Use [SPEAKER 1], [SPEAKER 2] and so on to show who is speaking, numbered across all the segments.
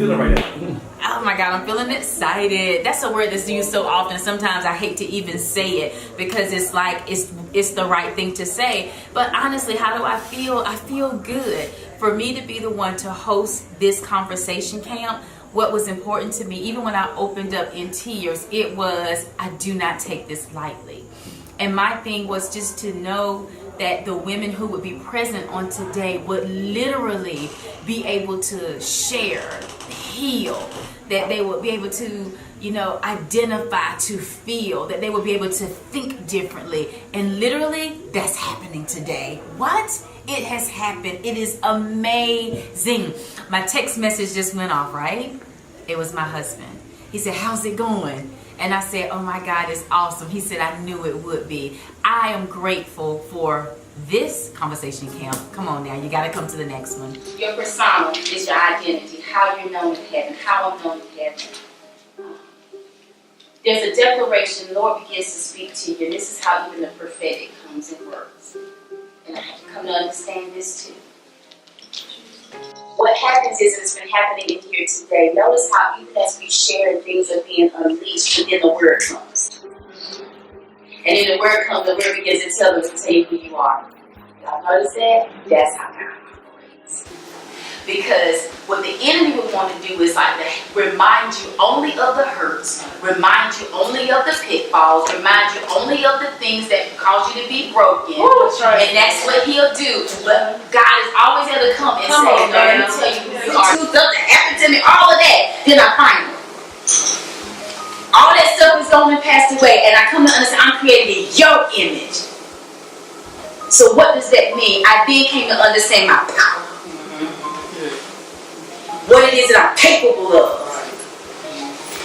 [SPEAKER 1] feeling right now?
[SPEAKER 2] Oh my God, I'm feeling excited. That's a word that's used so often. Sometimes I hate to even say it because it's like it's the right thing to say. But honestly, how do I feel? I feel good. For me to be the one to host this conversation camp, what was important to me, even when I opened up in tears, it was, I do not take this lightly. And my thing was just to know that the women who would be present on today would literally be able to share, heal, that they would be able to, identify, to feel, that they would be able to think differently. And literally, that's happening today. What? It has happened. It is amazing. My text message just went off, right? It was my husband. He said, how's it going? And I said, oh my God, it's awesome. He said, I knew it would be. I am grateful for this conversation camp. Come on now, you got to come to the next one. Your persona is your identity, how you're known in heaven, how I'm known in heaven. There's a declaration, the Lord begins to speak to you, and this is how even the prophetic comes and works. And I have to come to understand this too. What happens is, and it's been happening in here today, notice how even as we share and things are being unleashed, but then the word comes. And then the word comes, the word begins to tell us to tell you who you are. Y'all notice that? That's how God operates. Because what the enemy would want to do is like to remind you only of the hurts, remind you only of the pitfalls, remind you only of the things that cause you to be broken. Ooh, that's right. And that's what he'll do. But God is always able to come and say, no, let me tell you who you are. Something happened to me, all of that. Then I find it. All that stuff is going and passed away, and I come to understand I'm created in your image. So what does that mean? I then came to understand my power. What it is that I'm capable of.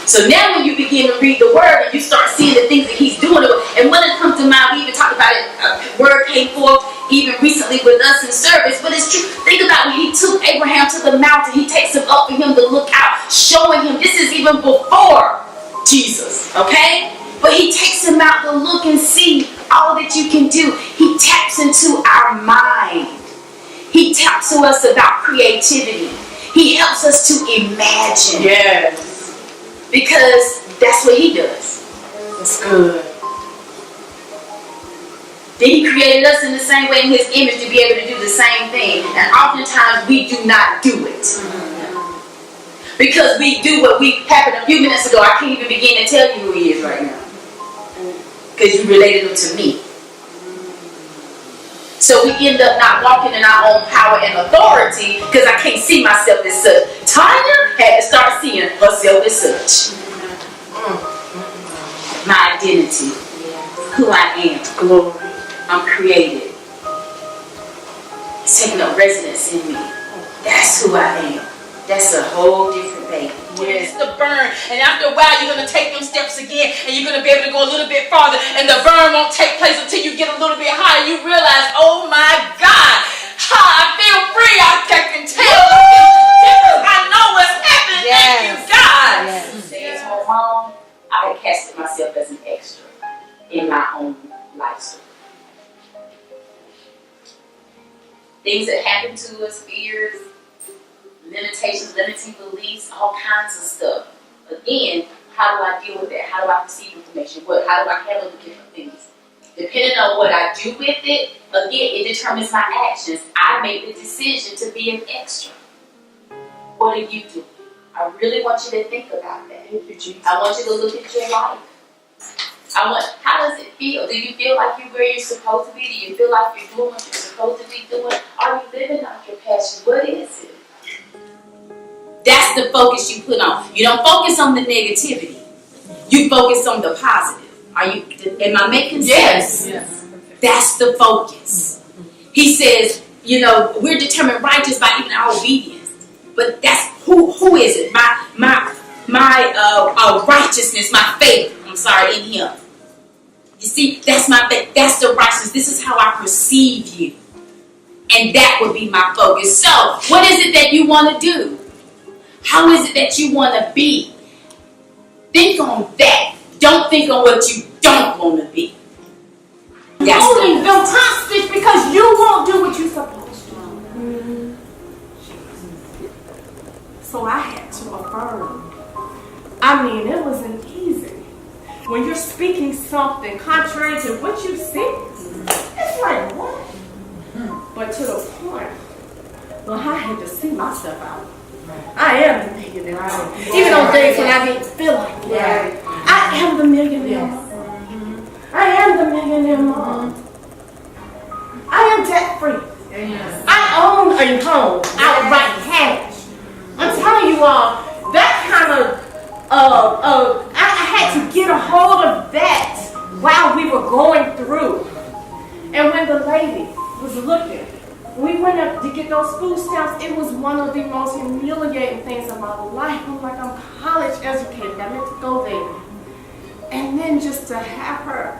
[SPEAKER 2] So now when you begin to read the word and you start seeing the things that he's doing, and when it comes to mind, we even talked about it, a word came forth even recently with us in service, but it's true. Think about when he took Abraham to the mountain, he takes him up for him to look out, showing him, this is even before Jesus, okay? But he takes him out to look and see all that you can do. He taps into our mind. He talks to us about creativity. He helps us to imagine. Yes. Because that's what he does. That's good. Then he created us in the same way in his image to be able to do the same thing. And oftentimes we do not do it. Mm-hmm. Because we do what we happened a few minutes ago. I can't even begin to tell you who he is right now. Because you related him to me. So we end up not walking in our own power and authority because I can't see myself as such. Tonya had to start seeing herself as such. My identity. Who I am. Glory. I'm created. It's taking up residence in me. That's who I am. That's a whole different baby.
[SPEAKER 3] Yes, the burn. And after a while, you're going to take them steps again, and you're going to be able to go a little bit farther, and the burn won't take place until you get a little bit higher. You realize, oh my God, I feel free. I can tell. I know what's happening. Yes. Thank you, God.
[SPEAKER 2] Yes. Saying to my mom, I had casted myself as an extra in my own life story. Things that happen to us, fears, limitations, limiting beliefs, all kinds of stuff. Again, how do I deal with that? How do I perceive information? How do I handle the different things? Depending on what I do with it, again, it determines my actions. I make the decision to be an extra. What do you do? I really want you to think about that. I want you to look at your life. How does it feel? Do you feel like you're where you're supposed to be? Do you feel like you're doing what you're supposed to be doing? Are you living out your passion? What is it? That's the focus you put on. You don't focus on the negativity. You focus on the positive. Am I making sense? Yes. That's the focus. He says, we're determined righteous by even our obedience. But that's who is it? My righteousness, my faith. In him. You see, that's my faith. That's the righteousness. This is how I perceive you. And that would be my focus. So, what is it that you want to do? How is it that you want to be? Think on that. Don't think on what you don't want to be. That's
[SPEAKER 4] only fantastic because you won't do what you're supposed to. So I had to mean, it wasn't easy. When you're speaking something contrary to what you see, it's like, what? But to the point, well, I had to see myself out. I am the millionaire. Even on days when I didn't feel like it.
[SPEAKER 3] Right.
[SPEAKER 4] I am the millionaire mom. I am the millionaire mom. I am debt free. I own a home, outright cash. I'm telling you all, that kind of, I had to get a hold of that while we were going through. And when the lady was looking, we went up to get those food stamps. It was one of the most humiliating things of my life. I'm like, I'm college educated. I meant to go there. And then just to have her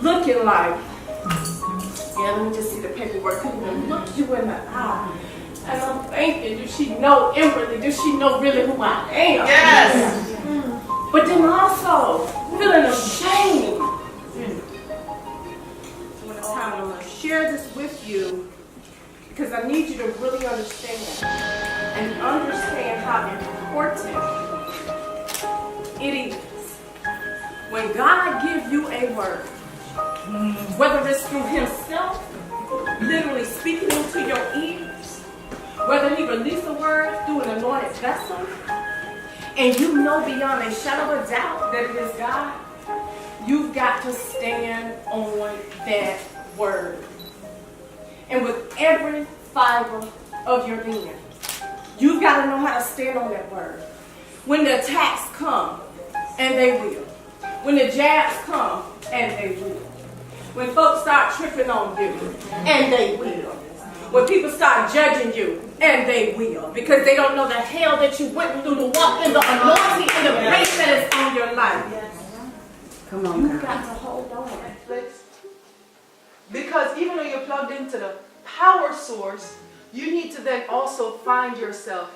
[SPEAKER 4] looking like, yeah, let me just see the paperwork. Couldn't even look you in the eye. And I'm thinking, does she know inwardly? Does she know really who I am?
[SPEAKER 3] Yes.
[SPEAKER 4] But then also feeling ashamed. So when it's time, I'm going to share this with you because I need you to really understand and understand how important it is when God gives you a word, whether it's through himself, literally speaking into your ears, whether he released a word through an anointed vessel, and you know beyond a shadow of a doubt that it is God, you've got to stand on that word. And with every fiber of your being, you've got to know how to stand on that word. When the attacks come, and they will. When the jabs come, and they will. When folks start tripping on you, and they will. When people start judging you, and they will. Because they don't know the hell that you went through to walk in the anointing and the grace that is on your life.
[SPEAKER 1] Come on,
[SPEAKER 4] You've got to hold on.
[SPEAKER 3] Because even though you're plugged into the power source, you need to then also find yourself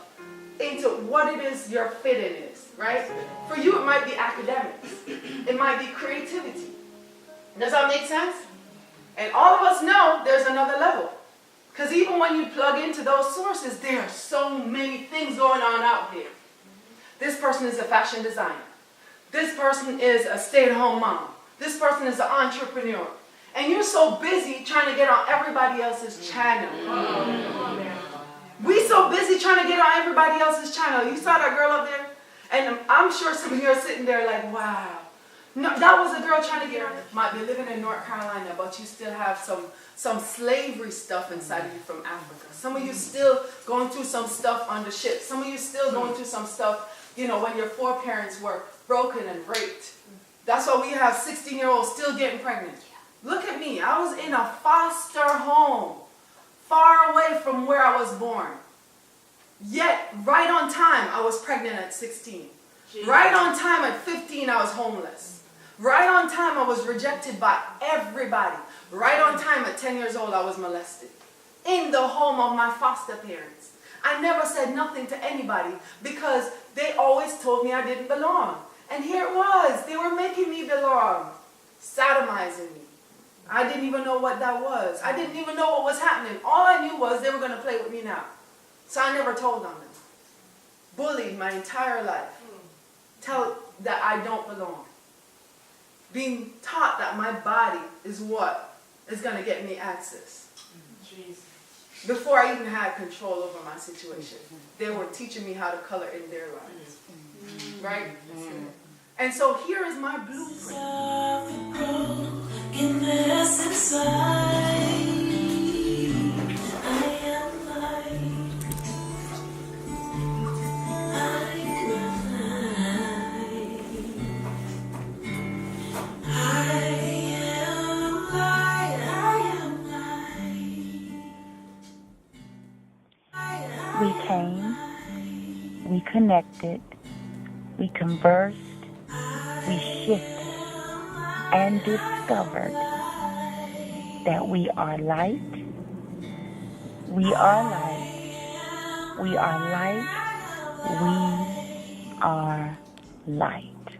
[SPEAKER 3] into what it is your fit in is, right? For you, it might be academics. It might be creativity. Does that make sense? And all of us know there's another level. Because even when you plug into those sources, there are so many things going on out there. This person is a fashion designer. This person is a stay-at-home mom. This person is an entrepreneur. And you're so busy trying to get on everybody else's channel. We so busy trying to get on everybody else's channel. You saw that girl up there? And I'm sure some of you are sitting there like, wow. No, that was a girl trying to get on. Might be living in North Carolina, but you still have some slavery stuff inside of you from Africa. Some of you still going through some stuff on the ship. Some of you still going through some stuff, you know, when your foreparents were broken and raped. That's why we have 16-year-olds still getting pregnant. Look at me. I was in a foster home, far away from where I was born. Yet, right on time, I was pregnant at 16. Right on time at 15, I was homeless. Right on time, I was rejected by everybody. Right on time, at 10 years old, I was molested. In the home of my foster parents. I never said nothing to anybody because they always told me I didn't belong. And here it was. They were making me belong. Sodomizing me. I didn't even know what that was. I didn't even know what was happening. All I knew was they were going to play with me now. So I never told on them. Bullied my entire life. Tell that I don't belong. Being taught that my body is what is going to get me access. Before I even had control over my situation. They were teaching me how to color in their lives. Right? And so here is my blueprint.
[SPEAKER 5] We came, we connected, we conversed, we shifted, and discovered that we are light, we are light, we are light, we are light.